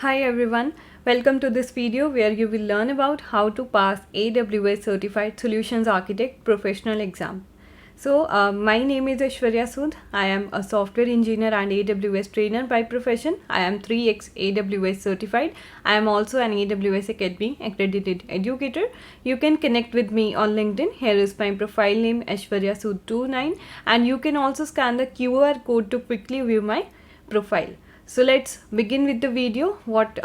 Hi everyone, welcome to this video where you will learn about how to pass AWS Certified Solutions Architect Professional Exam. My name is Aishwarya Sood. I am a software engineer and AWS trainer by profession. I am 3x AWS certified. I am also an AWS Academy accredited educator. You can connect with me on LinkedIn. Here is my profile name Aishwarya Sood 29, and you can also scan the QR code to quickly view my profile. So let's begin with the video. What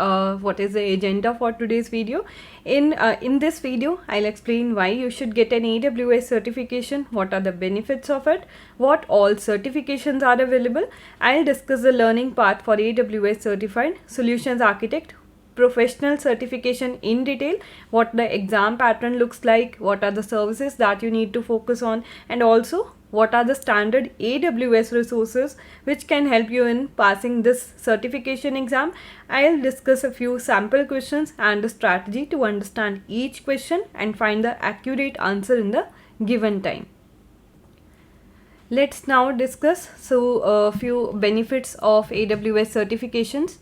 is the agenda for today's video? In this video, I'll explain why you should get an AWS certification, what are the benefits of it, what all certifications are available. I'll discuss the learning path for AWS Certified Solutions Architect professional certification in detail, what the exam pattern looks like, what are the services that you need to focus on, and also what are the standard AWS resources which can help you in passing this certification exam. I'll discuss a few sample questions and the strategy to understand each question and find the accurate answer in the given time. Let's now discuss a few benefits of AWS certifications.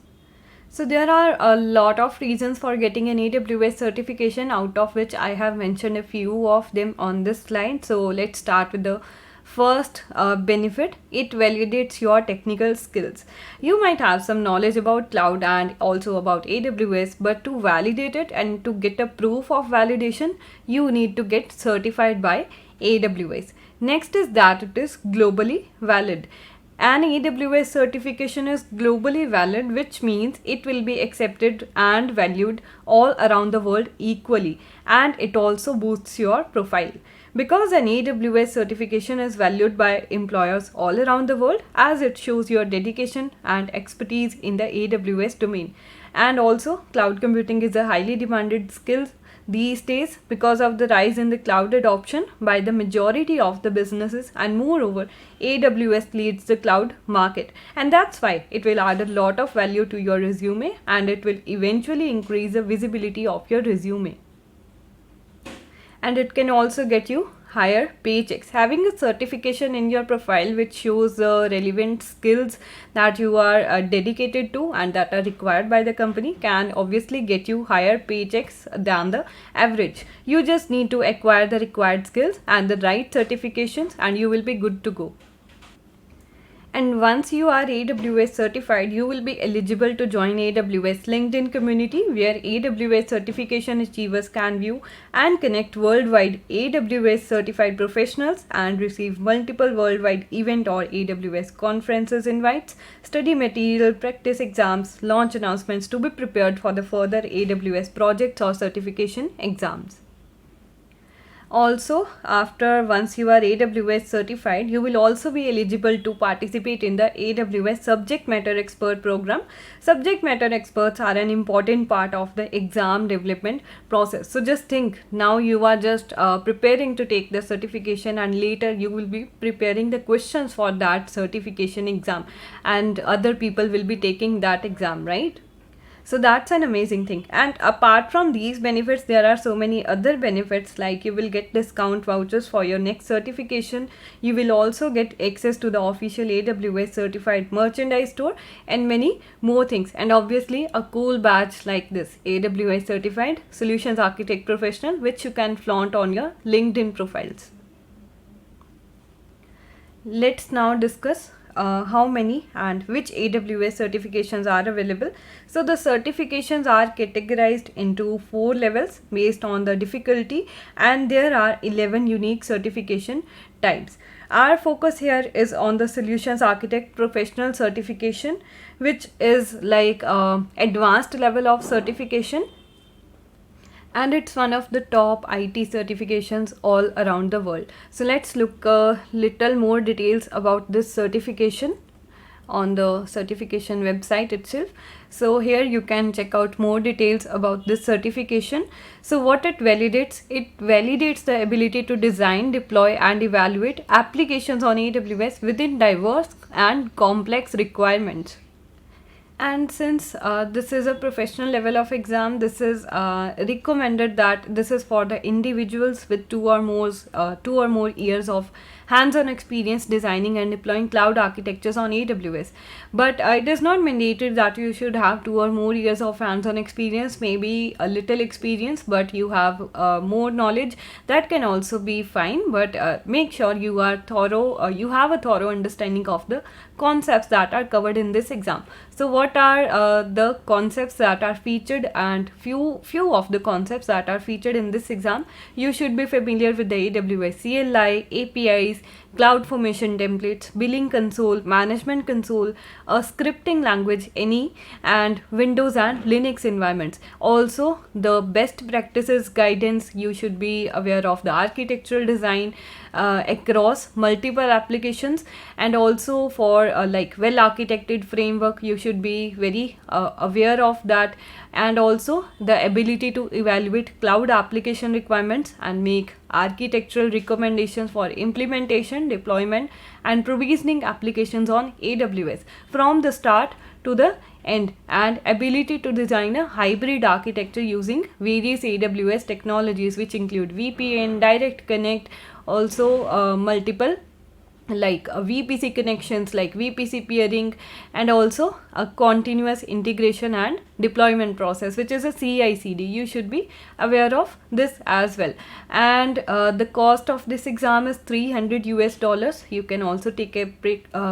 So there are a lot of reasons for getting an AWS certification, out of which I have mentioned a few of them on this slide. So let's start with the first benefit. It validates your technical skills. You might have some knowledge about cloud and also about AWS, but to validate it and to get a proof of validation, you need to get certified by AWS. Next is that it is globally valid. An AWS certification is globally valid, which means it will be accepted and valued all around the world equally, and it also boosts your profile. Because an AWS certification is valued by employers all around the world, as it shows your dedication and expertise in the AWS domain. And also, cloud computing is a highly demanded skill these days because of the rise in the cloud adoption by the majority of the businesses, and moreover AWS leads the cloud market, and that's why it will add a lot of value to your resume and it will eventually increase the visibility of your resume. And it can also get you higher paychecks. Having a certification in your profile which shows the relevant skills that you are dedicated to and that are required by the company can obviously get you higher paychecks than the average. You just need to acquire the required skills and the right certifications and you will be good to go. And once you are AWS certified, you will be eligible to join AWS LinkedIn community, where AWS certification achievers can view and connect worldwide AWS certified professionals and receive multiple worldwide event or AWS conferences invites, study material, practice exams, launch announcements to be prepared for the further AWS projects or certification exams. Also, once you are AWS certified, you will also be eligible to participate in the AWS Subject Matter Expert program. Subject matter experts are an important part of the exam development process. So just think, now you are just preparing to take the certification, and later you will be preparing the questions for that certification exam, and other people will be taking that exam, right? So that's an amazing thing. And apart from these benefits, there are so many other benefits, like you will get discount vouchers for your next certification. You will also get access to the official AWS certified merchandise store and many more things. And obviously a cool badge like this, AWS certified solutions architect professional, which you can flaunt on your LinkedIn profiles. Let's now discuss how many and which AWS certifications are available. So the certifications are categorized into 4 levels based on the difficulty, and there are 11 unique certification types. Our focus here is on the solutions architect professional certification, which is like advanced level of certification, and it's one of the top IT certifications all around the world. So let's look a little more details about this certification on the certification website itself. So here you can check out more details about this certification. So what it validates the ability to design, deploy and evaluate applications on AWS within diverse and complex requirements. And since this is a professional level of exam, this is recommended that this is for the individuals with two or more years of hands-on experience designing and deploying cloud architectures on AWS. But it is not mandated that you should have 2 or more years of hands-on experience, maybe a little experience, but you have more knowledge. That can also be fine, but make sure you are thorough, you have a thorough understanding of the concepts that are covered in this exam. So what are the concepts that are featured, and few of the concepts that are featured in this exam? You should be familiar with the AWS CLI, APIs, CloudFormation templates, billing console, management console, a scripting language any, and Windows and Linux environments. Also the best practices guidance, you should be aware of the architectural design across multiple applications, and also for like well architected framework, you should be very aware of that, and also the ability to evaluate cloud application requirements and make architectural recommendations for implementation, deployment and provisioning applications on AWS from the start to the end, and ability to design a hybrid architecture using various AWS technologies, which include VPN, direct connect, also multiple like VPC connections like VPC peering, and also a continuous integration and deployment process, which is a CI/CD. You should be aware of this as well. And the cost of this exam is $300. You can also take a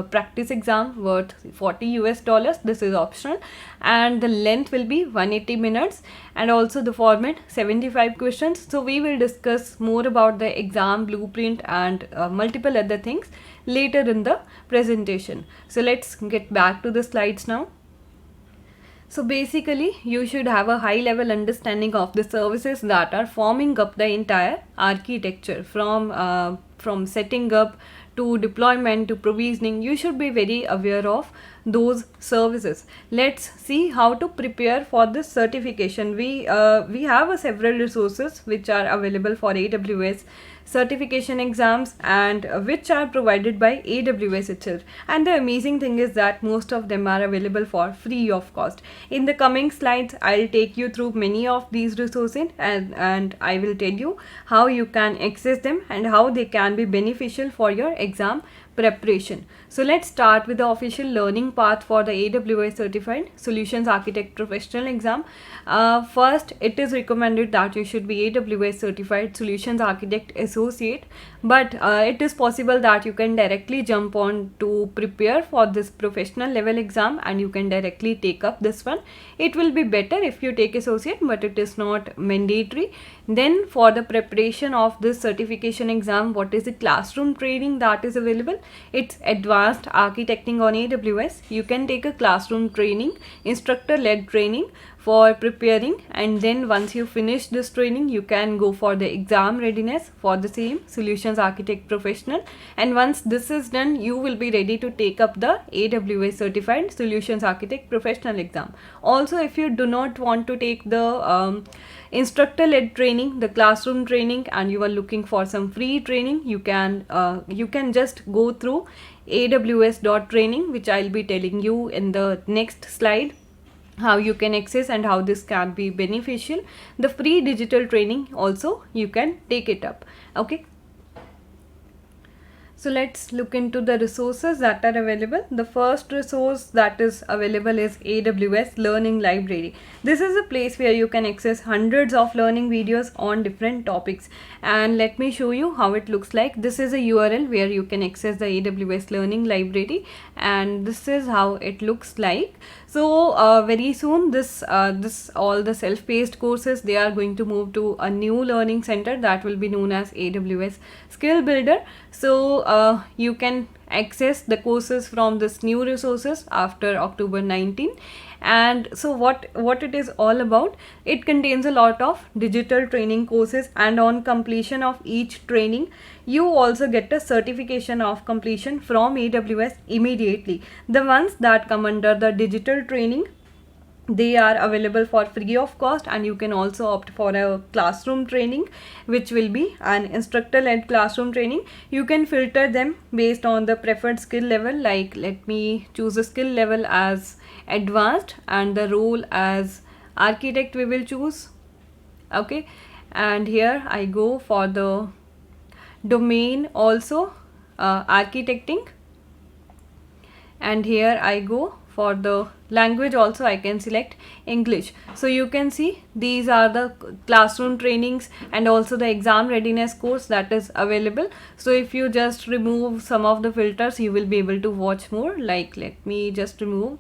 practice exam worth $40. This is optional, and the length will be 180 minutes, and also the format 75 questions. So we will discuss more about the exam blueprint and multiple other things later in the presentation. So let's get back to the slides now. So basically you should have a high level understanding of the services that are forming up the entire architecture, from setting up to deployment to provisioning. You should be very aware of those services. Let's see how to prepare for this certification. We have several resources which are available for AWS certification exams, and which are provided by AWS itself. And the amazing thing is that most of them are available for free of cost. In the coming slides, I'll take you through many of these resources, and I will tell you how you can access them and how they can be beneficial for your exam preparation. So let's start with the official learning path for the AWS Certified Solutions Architect Professional exam. First, it is recommended that you should be AWS Certified Solutions Architect Associate, but it is possible that you can directly jump on to prepare for this professional level exam, and you can directly take up this one. It will be better if you take associate, but it is not mandatory. Then for the preparation of this certification exam, what is the classroom training that is available? It's advanced architecting on AWS. You can take a classroom training, instructor led training for preparing, and then once you finish this training, you can go for the exam readiness for the same solutions architect professional. And once this is done, you will be ready to take up the AWS Certified Solutions Architect Professional exam. Also, if you do not want to take the instructor led training, the classroom training, and you are looking for some free training, you can just go through aws.training, which I'll be telling you in the next slide how you can access and how this can be beneficial. The free digital training also you can take it up. Okay. So let's look into the resources that are available. The first resource that is available is AWS Learning Library. This is a place where you can access hundreds of learning videos on different topics. And let me show you how it looks like. This is a URL where you can access the AWS Learning Library, and this is how it looks like. So very soon this all the self-paced courses, they are going to move to a new learning center that will be known as AWS Skill Builder. So you can access the courses from this new resources after October 19. And so what it is all about, it contains a lot of digital training courses, and on completion of each training you also get a certification of completion from AWS immediately. The ones that come under the digital training, they are available for free of cost, and you can also opt for a classroom training, which will be an instructor led classroom training. You can filter them based on the preferred skill level. Like, let me choose a skill level as advanced, and the role as architect we will choose. Okay, and here I go for the domain also. architecting, and here I go for the language. Also I can select English. So you can see these are the classroom trainings and also the exam readiness course that is available. So if you just remove some of the filters, you will be able to watch more. Like, let me just remove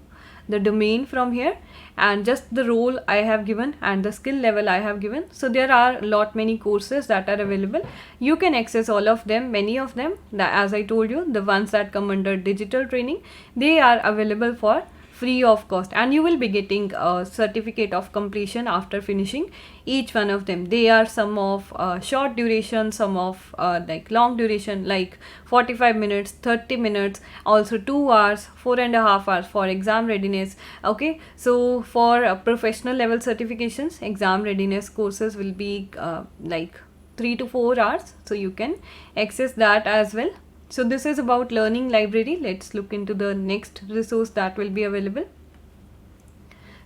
the domain from here and just the role I have given and the skill level I have given. So there are many courses that are available. You can access all of them. Many of them, as I told you, the ones that come under digital training, they are available for free of cost, and you will be getting a certificate of completion after finishing each one of them. They are some of short duration, some of like long duration, like 45 minutes, 30 minutes, also 2 hours, 4.5 hours for exam readiness. Okay, so for professional level certifications, exam readiness courses will be like 3 to 4 hours, so you can access that as well. So this is about learning library. Let's look into the next resource that will be available.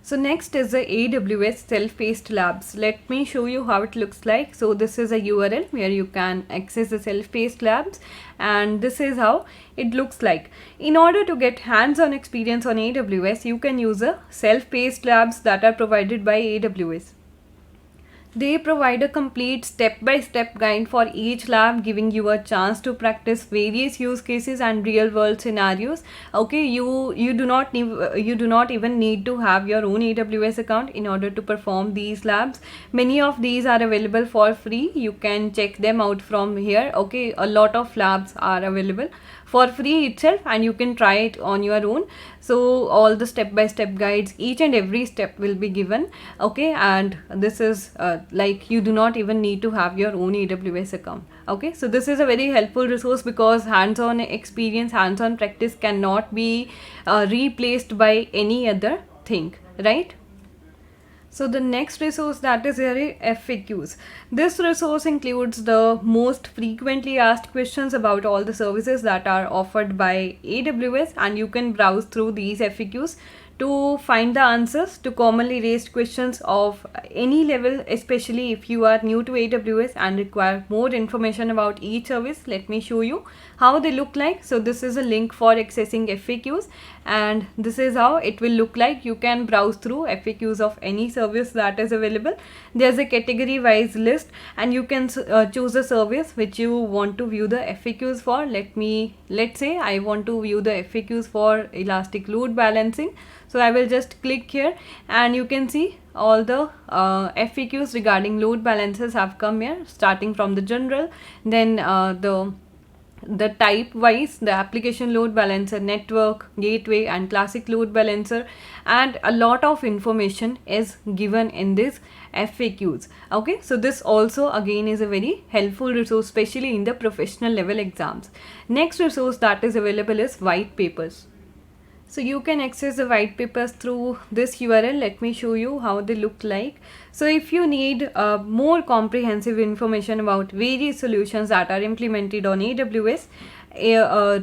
So next is the AWS self-paced labs. Let me show you how it looks like. So this is a URL where you can access the self-paced labs, and this is how it looks like. In order to get hands-on experience on AWS, you can use a self-paced labs that are provided by AWS. They provide a complete step-by-step guide for each lab, giving you a chance to practice various use cases and real-world scenarios. Okay, you do not even need to have your own AWS account in order to perform these labs. Many of these are available for free. You can check them out from here. Okay, a lot of labs are available for free itself, and you can try it on your own. So all the step-by-step guides, each and every step will be given. Okay, and this is like you do not even need to have your own AWS account. Okay, so this is a very helpful resource because hands-on experience, hands-on practice cannot be replaced by any other thing, right? So the next resource that is here is FAQs. This resource includes the most frequently asked questions about all the services that are offered by AWS, and you can browse through these FAQs to find the answers to commonly raised questions of any level, especially if you are new to AWS and require more information about each service. Let me show you how they look like. So this is a link for accessing FAQs, and this is how it will look like. You can browse through FAQs of any service that is available. There's a category wise list, and you can choose a service which you want to view the FAQs for. Let's say I want to view the FAQs for elastic load balancing. So I will just click here, and you can see all the FAQs regarding load balancers have come here, starting from the general, then the type wise, the application load balancer, network, gateway, and classic load balancer, and a lot of information is given in this FAQs. Okay, so this also again is a very helpful resource, especially in the professional level exams. Next resource that is available is white papers. So you can access the white papers through this URL. Let me show you how they look like. So if you need more comprehensive information about various solutions that are implemented on AWS,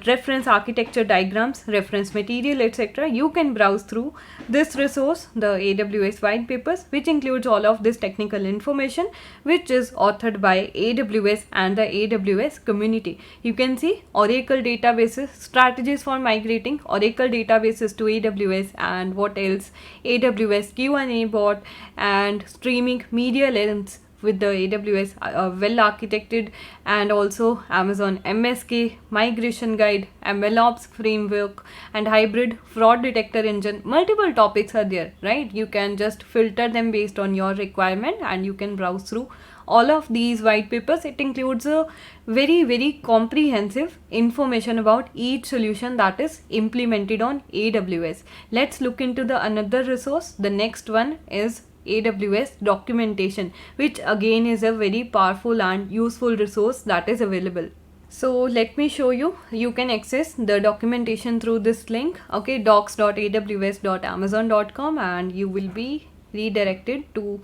reference architecture diagrams, reference material, etc., you can browse through this resource, the AWS white papers, which includes all of this technical information, which is authored by AWS and the AWS community. You can see Oracle databases, strategies for migrating Oracle databases to AWS, and what else, AWS Q&A bot, and streaming media lens with the AWS well architected, and also Amazon MSK, migration guide, MLOps framework, and hybrid fraud detector engine. Multiple topics are there, right? You can just filter them based on your requirement, and you can browse through all of these white papers. It includes a very comprehensive information about each solution that is implemented on AWS. Let's look into the another resource. The next one is AWS documentation, which again is a very powerful and useful resource that is available. So let me show you. You can access the documentation through this link. Okay, docs.aws.amazon.com, and you will be redirected to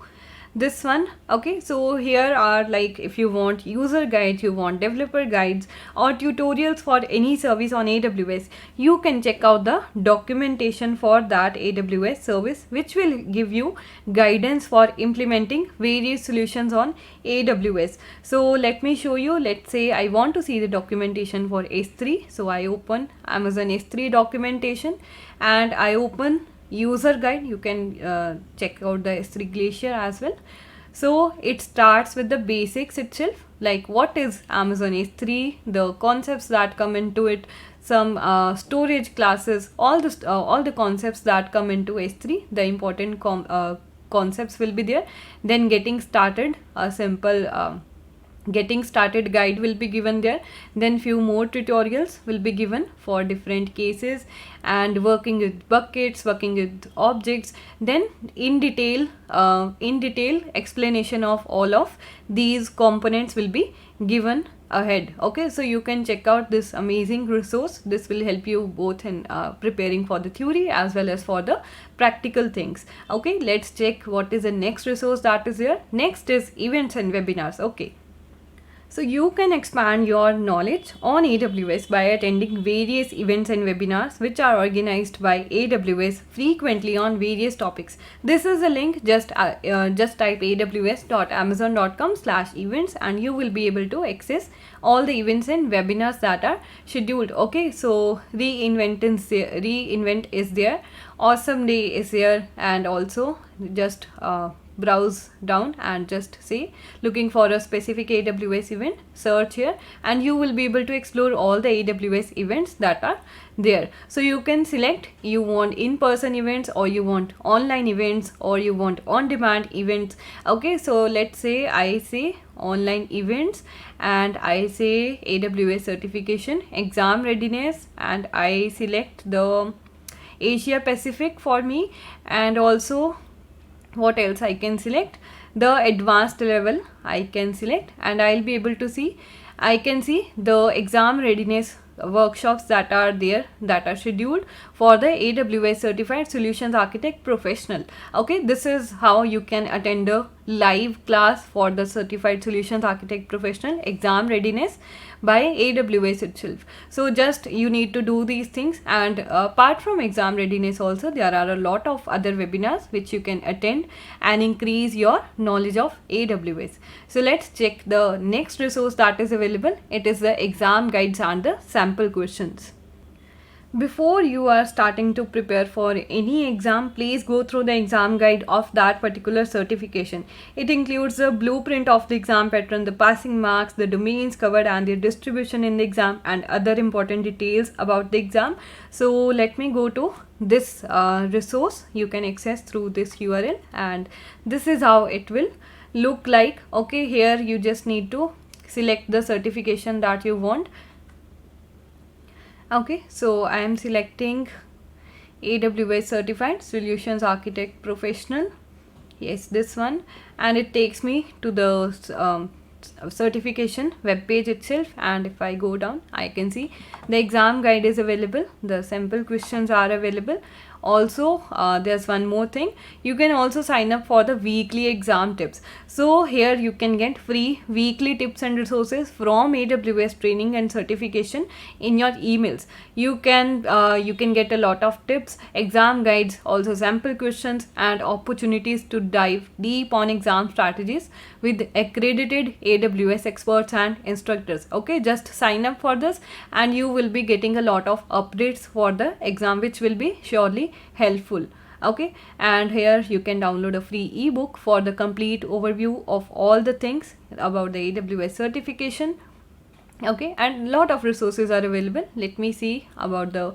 this one. Okay, so here are like if you want user guides, you want developer guides or tutorials for any service on AWS, you can check out the documentation for that AWS service, which will give you guidance for implementing various solutions on AWS. So let me show you. Let's say I want to see the documentation for S3. So I open Amazon S3 documentation and I open user guide. You can check out the S3 Glacier as well. So it starts with the basics itself, like what is Amazon S3, the concepts that come into it, some storage classes, all the concepts that come into S3, the important concepts will be there. Then getting started, a simple getting started guide will be given there. Then few more tutorials will be given for different cases and working with buckets, working with objects. Then in detail explanation of all of these components will be given ahead. Okay, so you can check out this amazing resource. This will help you both in preparing for the theory as well as for the practical things. Okay, let's check what is the next resource that is here. Next is events and webinars. Okay, so you can expand your knowledge on AWS by attending various events and webinars which are organized by AWS frequently on various topics. This is a link. Just type aws.amazon.com/events and you will be able to access all the events and webinars that are scheduled. Okay, so reinvent is there, awesome day is here, and also just browse down and just say looking for a specific AWS event, search here and you will be able to explore all the AWS events that are there. So you can select you want in-person events or you want online events or you want on-demand events. Okay, so let's say I say online events and I say AWS certification, exam readiness, and I select the Asia Pacific for me. And also what else I can select, the advanced level I can select, and I'll be able to see, I can see the exam readiness workshops that are there, that are scheduled for the AWS Certified Solutions Architect Professional. Okay, this is how you can attend a live class for the Certified Solutions Architect Professional exam readiness by AWS itself. So just you need to do these things, and apart from exam readiness also there are a lot of other webinars which you can attend and increase your knowledge of AWS. So let's check the next resource that is available. It is the exam guides and the sample questions. Before you are starting to prepare for any exam, please go through the exam guide of that particular certification. It includes the blueprint of the exam pattern, the passing marks, the domains covered and their distribution in the exam, and other important details about the exam. So let me go to this resource. You can access through this URL and this is how it will look like. Okay, here you just need to select the certification that you want. Okay, so I am selecting AWS Certified Solutions Architect Professional. Yes, this one, and it takes me to the certification web page itself, and if I go down I can see the exam guide is available, the sample questions are available. Also there's one more thing, you can also sign up for the weekly exam tips. So here you can get free weekly tips and resources from AWS training and certification in your emails. You can get a lot of tips, exam guides, also sample questions and opportunities to dive deep on exam strategies with accredited AWS experts and instructors. Okay, just sign up for this and you will be getting a lot of updates for the exam which will be surely helpful. Okay, and here you can download a free ebook for the complete overview of all the things about the AWS certification. Okay, and lot of resources are available. Let me see about the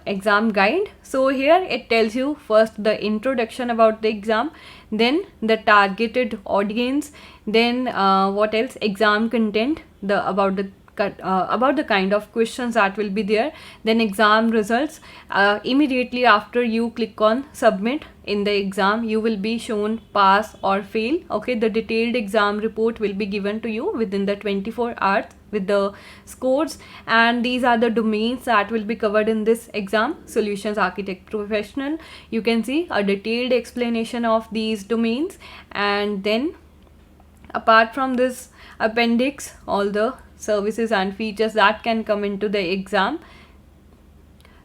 exam guide. So here it tells you first the introduction about the exam, then the targeted audience, then what else, exam content, the about the about the kind of questions that will be there. Then exam results. Immediately after you click on submit in the exam, you will be shown pass or fail. Okay, the detailed exam report will be given to you within the 24 hours with the scores, and these are the domains that will be covered in this exam: solutions architect professional. You can see a detailed explanation of these domains, and then apart from this appendix, all the services and features that can come into the exam.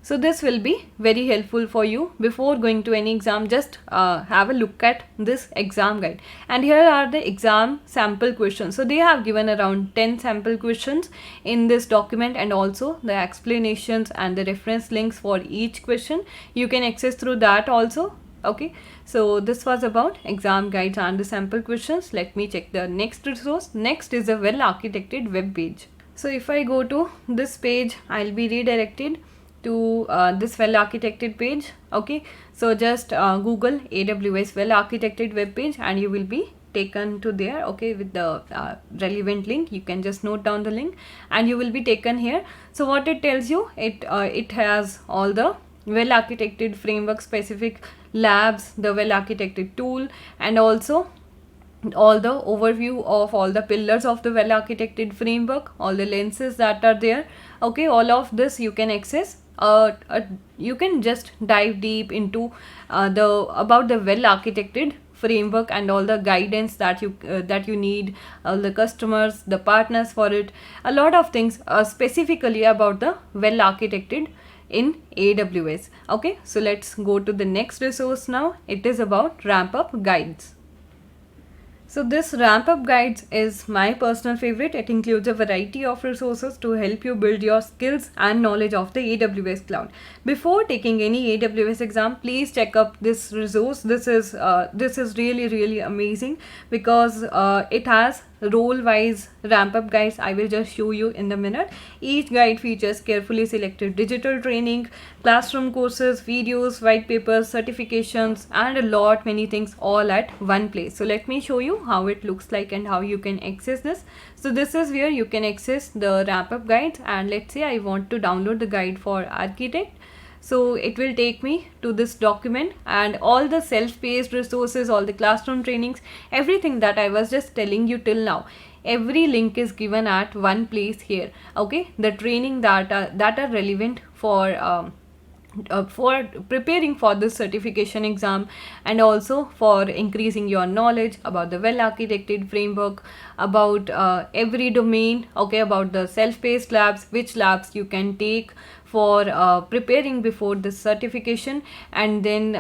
So this will be very helpful for you. Before going to any exam, just have a look at this exam guide. And here are the exam sample questions. So they have given around 10 sample questions in this document, and also the explanations and the reference links for each question. You can access through that also. Okay, so this was about exam guides and the sample questions. Let me check the next resource. Next is a well architected web page. So if I go to this page, I'll be redirected to this well architected page. Okay, so just Google AWS well architected web page and you will be taken to there. Okay, with the relevant link, you can just note down the link and you will be taken here. So what it tells you, it has all the well architected framework specific labs, the well architected tool, and also all the overview of all the pillars of the well architected framework, all the lenses that are there. Okay, all of this you can access. You can just dive deep into about the well architected framework and all the guidance that you need, the customers, the partners for it, a lot of things specifically about the well architected in AWS. Okay, so let's go to the next resource now. It is about ramp up guides. So this ramp up guides is my personal favorite. It includes a variety of resources to help you build your skills and knowledge of the AWS cloud. Before taking any AWS exam, please check up this resource. This is really amazing because it has role wise ramp up guides. I will just show you in a minute. Each guide features carefully selected digital training, classroom courses, videos, white papers, certifications, and a lot many things all at one place. So let me show you how it looks like and how you can access this. So this is where you can access the ramp up guides, and let's say I want to download the guide for architect. So it will take me to this document, and all the self-paced resources, all the classroom trainings, everything that I was just telling you till now, every link is given at one place here. Okay, the training that are relevant for preparing for this certification exam, and also for increasing your knowledge about the well architected framework, about every domain. Okay, about the self-paced labs, which labs you can take for preparing before this certification, and then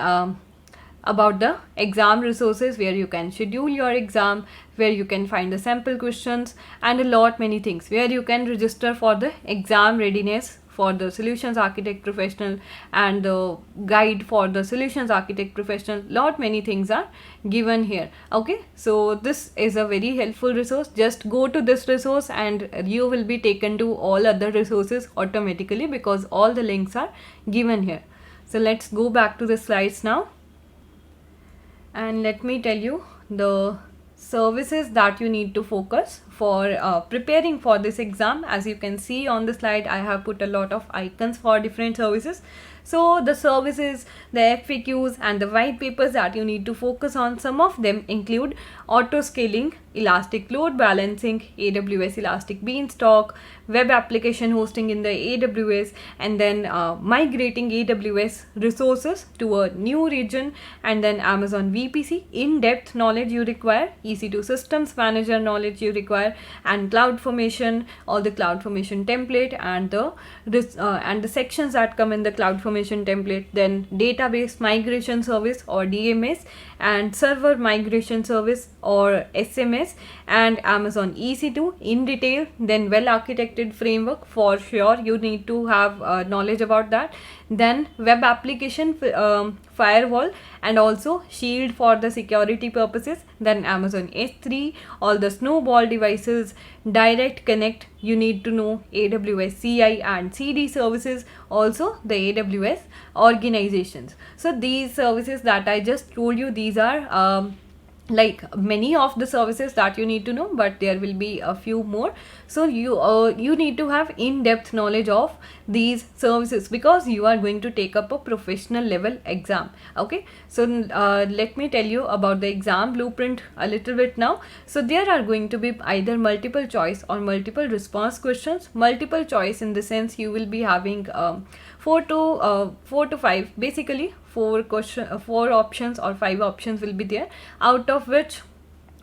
about the exam resources where you can schedule your exam, where you can find the sample questions, and a lot many things where you can register for the exam readiness for the solutions architect professional, and the guide for the solutions architect professional. Lot many things are given here. Okay, so this is a very helpful resource. Just go to this resource and you will be taken to all other resources automatically because all the links are given here. So let's go back to the slides now, and let me tell you the services that you need to focus for preparing for this exam. As you can see on the slide, I have put a lot of icons for different services. So the services, the FAQs, and the white papers that you need to focus on, some of them include auto scaling, elastic load balancing, AWS Elastic Beanstalk, web application hosting in the AWS, and then migrating AWS resources to a new region, and then Amazon VPC, in-depth knowledge you require, EC2 systems manager knowledge you require, and CloudFormation, all the CloudFormation template, and the sections that come in the CloudFormation template, then database migration service or DMS, and server migration service or SMS, and Amazon EC2 in detail. Then well architected framework, for sure you need to have knowledge about that. Then web application firewall, and also shield for the security purposes. Then Amazon S3, all the Snowball devices, direct connect, you need to know AWS CI and CD services, also the AWS organizations. So these services that I just told you, these are like many of the services that you need to know, but there will be a few more. So you need to have in-depth knowledge of these services because you are going to take up a professional level exam. Okay, so let me tell you about the exam blueprint a little bit now. So there are going to be either multiple choice or multiple response questions. Multiple choice in the sense you will be having 4 to 5, basically four options or 5 options will be there, out of which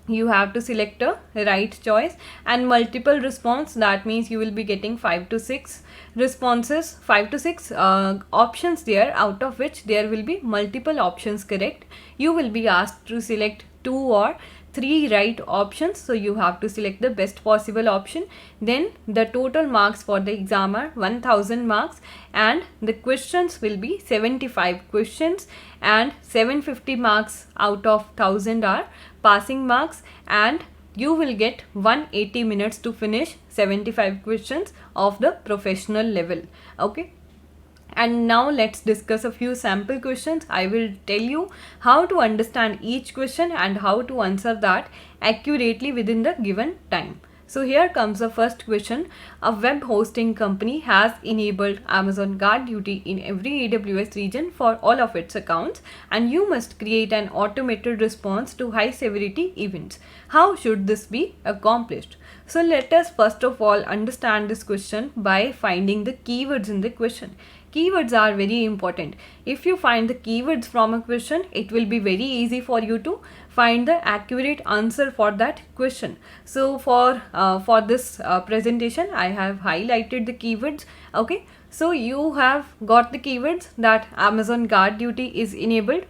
you have to select a right choice, and multiple response, that means you will be getting 5 to 6 responses, 5 to 6 options there, out of which there will be multiple options correct. You will be asked to select 2 or 3 right options, so you have to select the best possible option. Then the total marks for the exam are 1000 marks, and the questions will be 75 questions, and 750 marks out of 1000 are passing marks, and you will get 180 minutes to finish 75 questions of the professional level. Okay, and now let's discuss a few sample questions. I will tell you how to understand each question and how to answer that accurately within the given time. So here comes the first question. A web hosting company has enabled Amazon Guard Duty in every AWS region for all of its accounts, and you must create an automated response to high severity events. How should this be accomplished? So let us first of all understand this question by finding the keywords in the question. Keywords are very important. If you find the keywords from a question, it will be very easy for you to find the accurate answer for that question. So for this presentation, I have highlighted the keywords. Okay, so you have got the keywords that Amazon Guard Duty is enabled,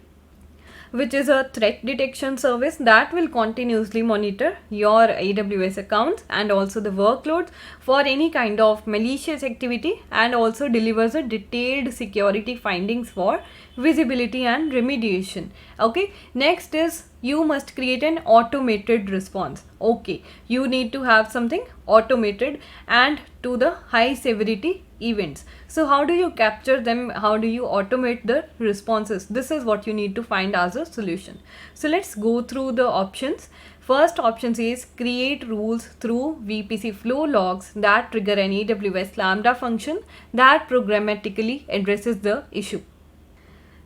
which is a threat detection service that will continuously monitor your AWS accounts and also the workloads for any kind of malicious activity, and also delivers a detailed security findings for visibility and remediation. Okay, next is you must create an automated response. Okay, you need to have something automated and to the high severity events. So how do you capture them? How do you automate the responses? This is what you need to find as a solution. So let's go through the options. First option says create rules through VPC flow logs that trigger an AWS Lambda function that programmatically addresses the issue.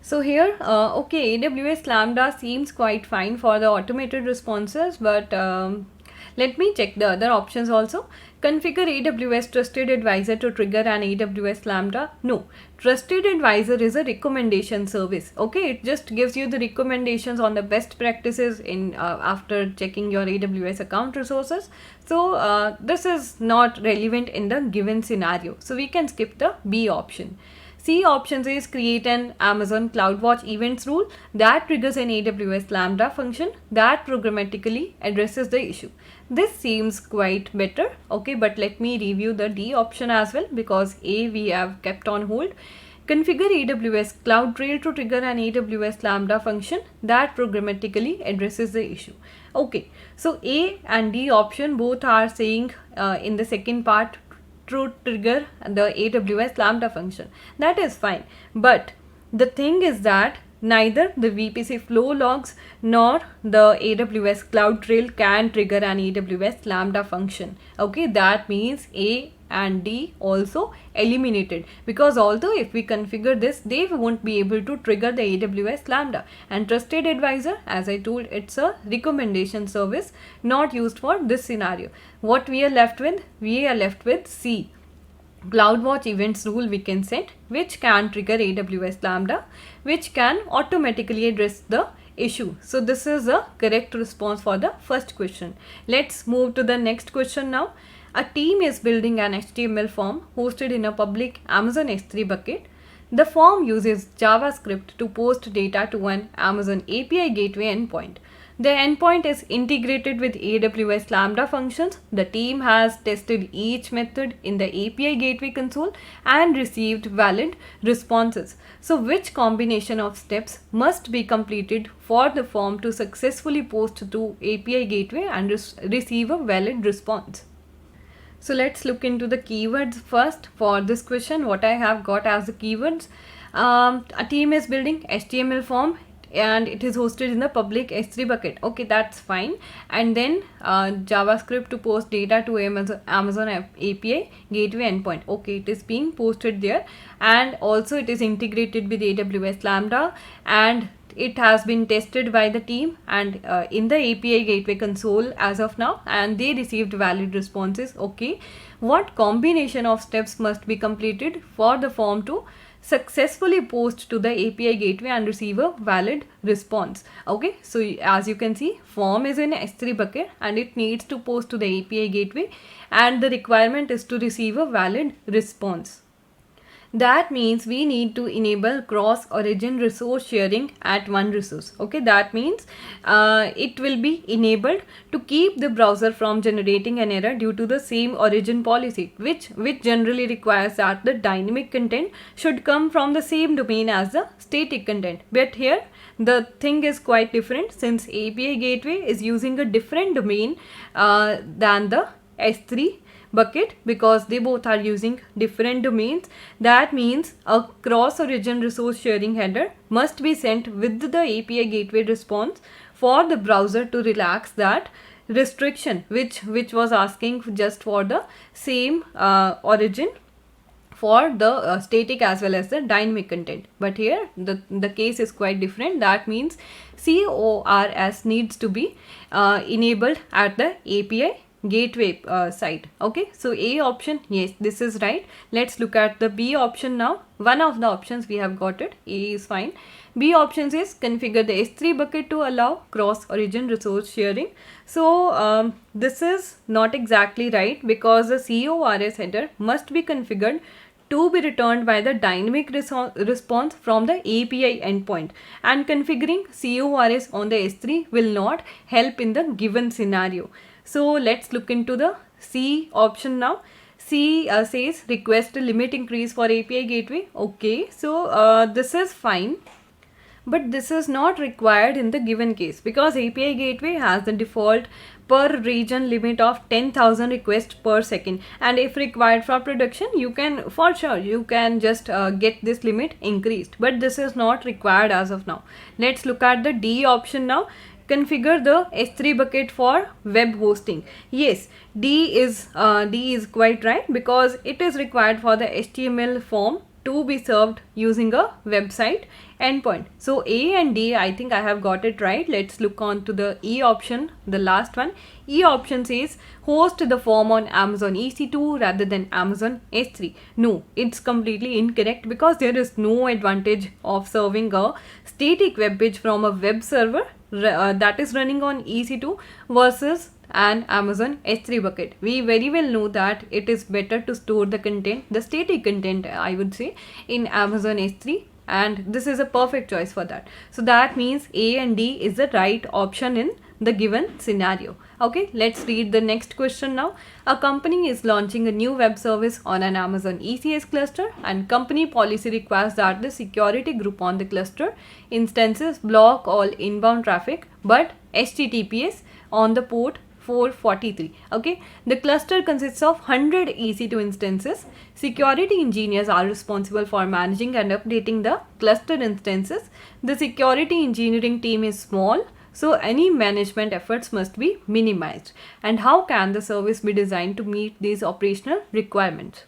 So here, okay, AWS Lambda seems quite fine for the automated responses, but let me check the other options also. Configure AWS Trusted Advisor to trigger an AWS Lambda. No, Trusted Advisor is a recommendation service. Okay, it just gives you the recommendations on the best practices in after checking your AWS account resources. So this is not relevant in the given scenario. So we can skip the B option. C option is create an Amazon CloudWatch events rule that triggers an AWS Lambda function that programmatically addresses the issue. This seems quite better. Okay, but let me review the D option as well, because A we have kept on hold. Configure AWS CloudTrail to trigger an AWS Lambda function that programmatically addresses the issue. Okay, so A and D option both are saying in the second part to trigger the AWS Lambda function. That is fine. But the thing is that neither the VPC flow logs nor the AWS CloudTrail can trigger an AWS Lambda function. Okay, that means A and D also eliminated, because although if we configure this, they won't be able to trigger the AWS Lambda. And Trusted Advisor, as I told, it's a recommendation service not used for this scenario. What we are left with? We are left with C. CloudWatch events rule we can set, which can trigger AWS Lambda, which can automatically address the issue. So this is a correct response for the first question. Let's move to the next question now. A team is building an HTML form hosted in a public Amazon S3 bucket. The form uses JavaScript to post data to an Amazon API gateway endpoint. The endpoint is integrated with AWS Lambda functions. The team has tested each method in the API gateway console and received valid responses. So which combination of steps must be completed for the form to successfully post to API gateway and receive a valid response? So let's look into the keywords first for this question. What I have got as the keywords, a team is building HTML form and it is hosted in the public S3 bucket. Okay, that's fine. And then JavaScript to post data to Amazon API gateway endpoint. Okay, it is being posted there, and also it is integrated with AWS Lambda, and it has been tested by the team and in the API gateway console as of now, and they received valid responses. Okay, what combination of steps must be completed for the form to successfully post to the API gateway and receive a valid response? Okay, so as you can see, form is in S3 bucket and it needs to post to the API gateway, and the requirement is to receive a valid response. That means we need to enable cross origin resource sharing at one resource. Okay, that means it will be enabled to keep the browser from generating an error due to the same origin policy, which generally requires that the dynamic content should come from the same domain as the static content. But here the thing is quite different, since API gateway is using a different domain than the S3 bucket, because they both are using different domains. That means a cross origin resource sharing header must be sent with the API gateway response for the browser to relax that restriction, which was asking just for the same origin for the static as well as the dynamic content. But here the case is quite different. That means CORS needs to be enabled at the API gateway side. Okay, so A option, yes, this is right. Let's look at the B option now. One of the options we have got it. A is fine. B option is configure the S3 bucket to allow cross origin resource sharing. So this is not exactly right, because the CORS header must be configured to be returned by the dynamic response from the API endpoint, and configuring CORS on the S3 will not help in the given scenario. So let's look into the C option now. C says request a limit increase for API gateway. Okay, so this is fine, but this is not required in the given case, because API gateway has the default per region limit of 10,000 requests per second, and if required for production, you can for sure you can just get this limit increased, but this is not required as of now. Let's look at the D option now. Configure the S3 bucket for web hosting. Yes, D is quite right, because it is required for the HTML form to be served using a website endpoint. So A and D, I think I have got it right. Let's look on to the E option, the last one. E option says host the form on Amazon EC2 rather than Amazon S3. No, it's completely incorrect, because there is no advantage of serving a static web page from a web server that is running on EC2 versus an Amazon S3 bucket. We very well know that it is better to store the content, the static content I would say, in Amazon S3, and this is a perfect choice for that. So that means A and D is the right option in the given scenario. Okay, let's read the next question now. A company is launching a new web service on an Amazon ECS cluster, and company policy requires that the security group on the cluster instances block all inbound traffic but HTTPS on the port 443. Okay, the cluster consists of 100 EC2 instances. Security engineers are responsible for managing and updating the cluster instances. The security engineering team is small, so any management efforts must be minimized. And how can the service be designed to meet these operational requirements?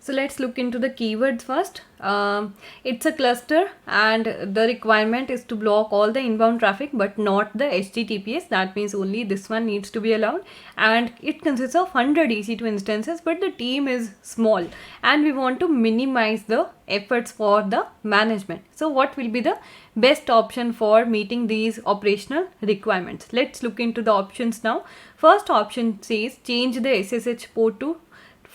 So let's look into the keywords first. It's a cluster, and the requirement is to block all the inbound traffic but not the HTTPS. That means only this one needs to be allowed, and it consists of 100 EC2 instances, but the team is small and we want to minimize the efforts for the management. So what will be the best option for meeting these operational requirements? Let's look into the options now. First option says change the SSH port to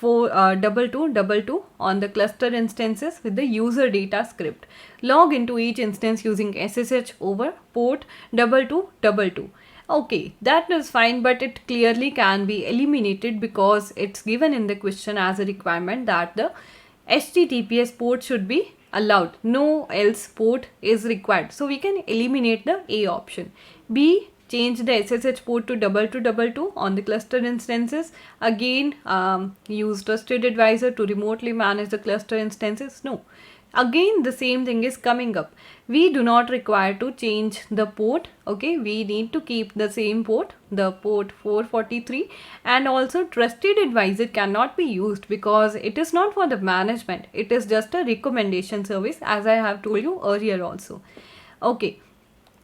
2222 on the cluster instances with the user data script. Log into each instance using SSH over port 2222. Okay, that is fine, but it clearly can be eliminated because it's given in the question as a requirement that the HTTPS port should be allowed. No else port is required. So we can eliminate the A option. B, change the SSH port to 2222 on the cluster instances. Again, use Trusted Advisor to remotely manage the cluster instances. No. again the same thing is coming up. We do not require to change the port. Okay, we need to keep the same port, the port 443. And also trusted advisor cannot be used because it is not for the management, it is just a recommendation service, as I have told you earlier also. Okay,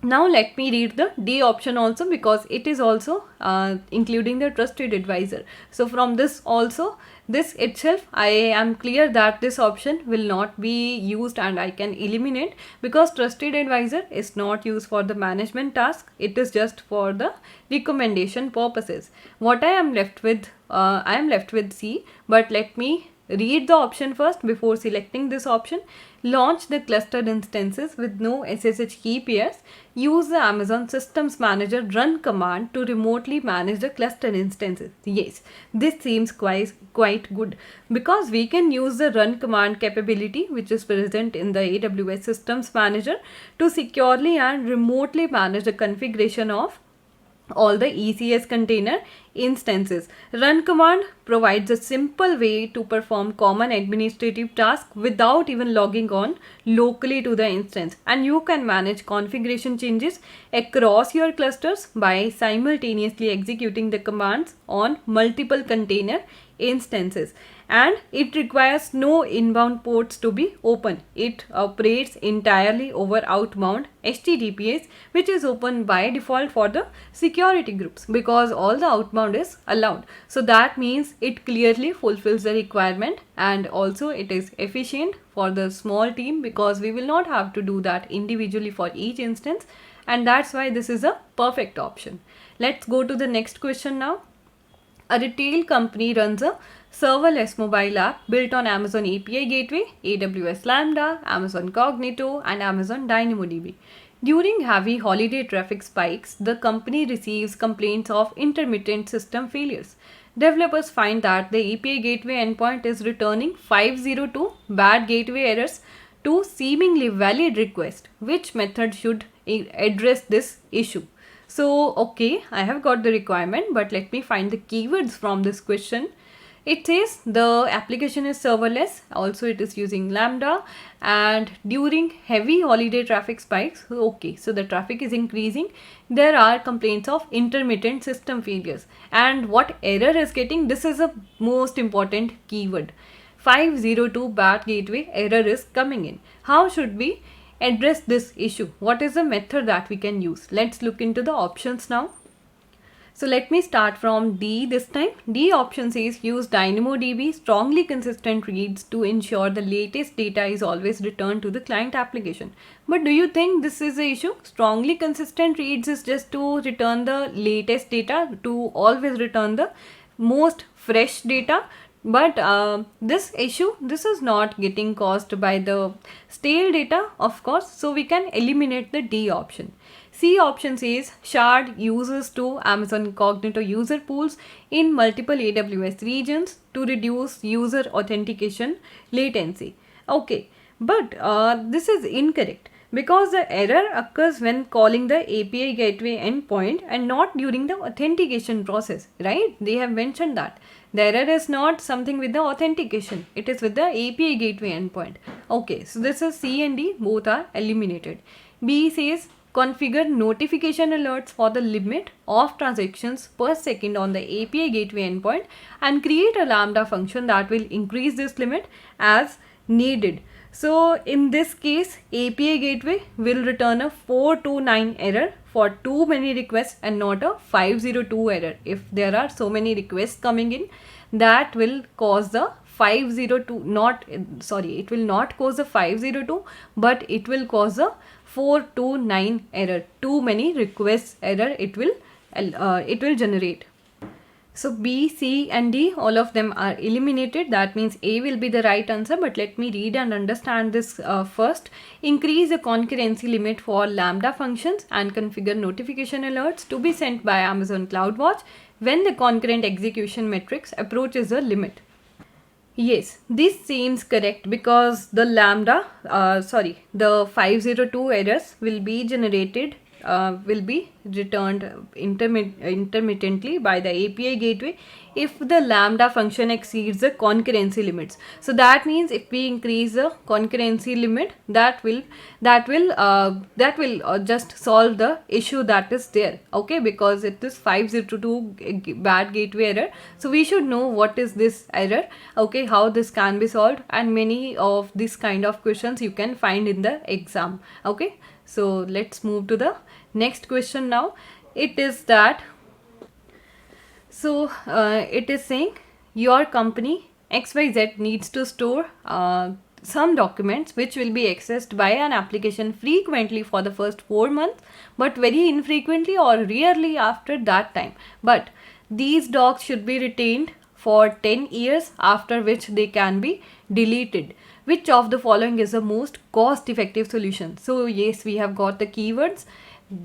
now let me read the D option also, because it is also including the trusted advisor. So from this also, this itself I am clear that this option will not be used and I can eliminate, because trusted advisor is not used for the management task, it is just for the recommendation purposes. What I am left with, I am left with C, but let me read the option first before selecting this option. Launch the clustered instances with no SSH key pairs. Use the Amazon Systems Manager run command to remotely manage the clustered instances. Yes, this seems quite good, because we can use the run command capability which is present in the AWS Systems Manager to securely and remotely manage the configuration of all the ECS container instances. Run command provides a simple way to perform common administrative tasks without even logging on locally to the instance, and you can manage configuration changes across your clusters by simultaneously executing the commands on multiple container instances. And it requires no inbound ports to be open. It operates entirely over outbound HTTPS, which is open by default for the security groups, because all the outbound is allowed. So that means it clearly fulfills the requirement, and also it is efficient for the small team, because we will not have to do that individually for each instance, and that's why this is a perfect option. Let's go to the next question now. A retail company runs a serverless mobile app built on Amazon API Gateway, AWS Lambda, Amazon Cognito, and Amazon DynamoDB. During heavy holiday traffic spikes, the company receives complaints of intermittent system failures. Developers find that the API Gateway endpoint is returning 502 bad gateway errors to seemingly valid requests. Which method should address this issue? So, okay, I have got the requirement, but let me find the keywords from this question. It says the application is serverless, also it is using Lambda, and during heavy holiday traffic spikes, okay, so the traffic is increasing, there are complaints of intermittent system failures. And what error is getting, this is a most important keyword. 502 bad gateway error is coming in. How should we address this issue? What is the method that we can use? Let's look into the options now. So let me start from D this time. D option says use DynamoDB strongly consistent reads to ensure the latest data is always returned to the client application. But do you think this is the issue? Strongly consistent reads is just to return the latest data, to always return the most fresh data. But this issue, this is not getting caused by the stale data, of course, so we can eliminate the D option. C option says shard users to Amazon Cognito user pools in multiple AWS regions to reduce user authentication latency. Okay, but this is incorrect, because the error occurs when calling the API gateway endpoint and not during the authentication process, right? They have mentioned that. The error is not something with the authentication, it is with the API gateway endpoint. Okay, so this is C and D, both are eliminated. B says configure notification alerts for the limit of transactions per second on the API gateway endpoint and create a Lambda function that will increase this limit as needed. So in this case, API gateway will return a 429 error for too many requests and not a 502 error. If there are so many requests coming in, that will cause the 502, it will not cause the 502, but it will cause a 429 error. Too many requests error it will generate. So B, C and D, all of them are eliminated. That means A will be the right answer, but let me read and understand this first. Increase the concurrency limit for Lambda functions and configure notification alerts to be sent by Amazon CloudWatch when the concurrent execution metrics approaches the limit. Yes, this seems correct, because the the 502 errors will be generated, will be returned intermittently by the API gateway if the lambda function exceeds the concurrency limits. So that means if we increase the concurrency limit, that will just solve the issue that is there, okay, because it is 502 bad gateway error. So we should know what is this error, okay, how this can be solved, and many of this kind of questions you can find in the exam, okay. So let's move to the next question now. It is that, so it is saying your company XYZ needs to store some documents which will be accessed by an application frequently for the first 4 months, but very infrequently or rarely after that time. But these docs should be retained for 10 years, after which they can be deleted. Which of the following is the most cost effective solution? So yes, we have got the keywords.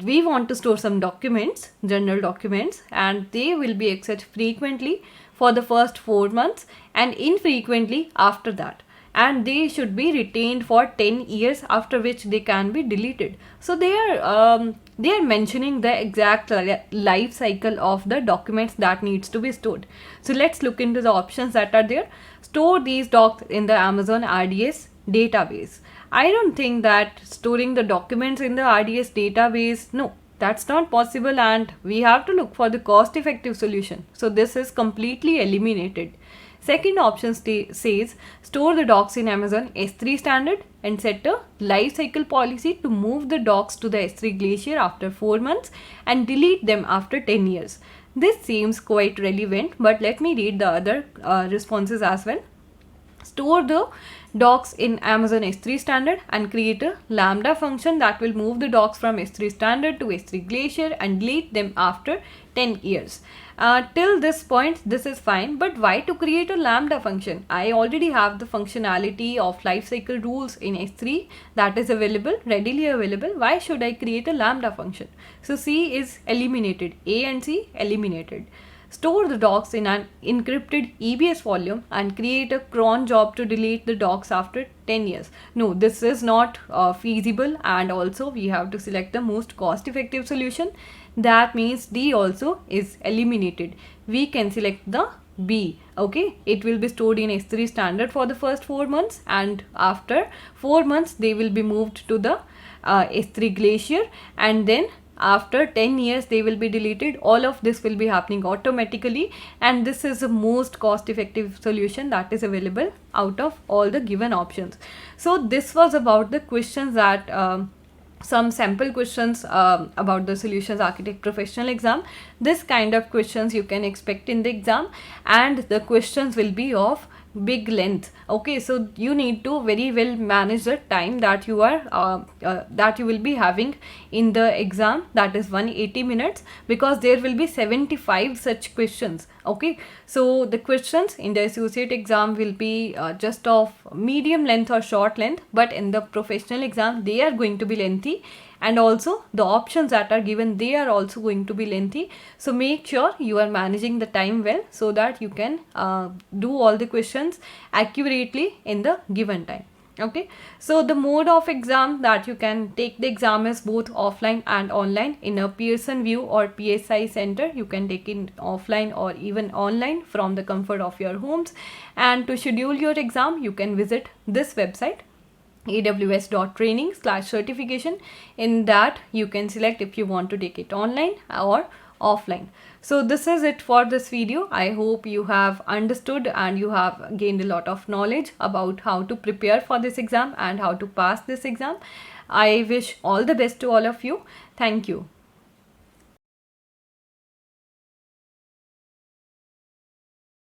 We want to store some documents, general documents, and they will be accessed frequently for the first 4 months and infrequently after that, and they should be retained for 10 years, after which they can be deleted. So they are mentioning the exact life cycle of the documents that needs to be stored. So let's look into the options that are there. Store these docs in the Amazon RDS database. I don't think that storing the documents in the RDS database, no, that's not possible, and we have to look for the cost effective solution. So this is completely eliminated. Second option says store the docs in Amazon S3 standard and set a life cycle policy to move the docs to the S3 Glacier after 4 months and delete them after 10 years. This seems quite relevant, but let me read the other responses as well. Store the docs in Amazon S3 standard and create a lambda function that will move the docs from S3 standard to S3 Glacier and delete them after 10 years. Till this point, this is fine, but why to create a lambda function? I already have the functionality of lifecycle rules in S3 that is available, readily available. Why should I create a lambda function? So C is eliminated, A and C eliminated. Store the docs in an encrypted EBS volume and create a cron job to delete the docs after 10 years. No, this is not feasible, and also we have to select the most cost effective solution. That means D also is eliminated. We can select the B, okay. It will be stored in S3 standard for the first 4 months, and after 4 months they will be moved to the S3 Glacier, and then after 10 years they will be deleted. All of this will be happening automatically, and this is the most cost effective solution that is available out of all the given options. So this was about the questions that some sample questions about the Solutions Architect Professional exam. This kind of questions you can expect in the exam, and the questions will be of big length, okay. So you need to very well manage the time that you are that you will be having in the exam, that is 180 minutes, because there will be 75 such questions, okay. So the questions in the associate exam will be just of medium length or short length, but in the professional exam they are going to be lengthy, and also the options that are given, they are also going to be lengthy. So make sure you are managing the time well, so that you can do all the questions accurately in the given time, okay. So the mode of exam that you can take the exam is both offline and online. In a Pearson VUE or PSI center, you can take it offline or even online from the comfort of your homes. And to schedule your exam, you can visit this website, aws.training/certification. In that you can select if you want to take it online or offline. So this is it for this video. I hope you have understood and you have gained a lot of knowledge about how to prepare for this exam and how to pass this exam. I wish all the best to all of you. Thank you.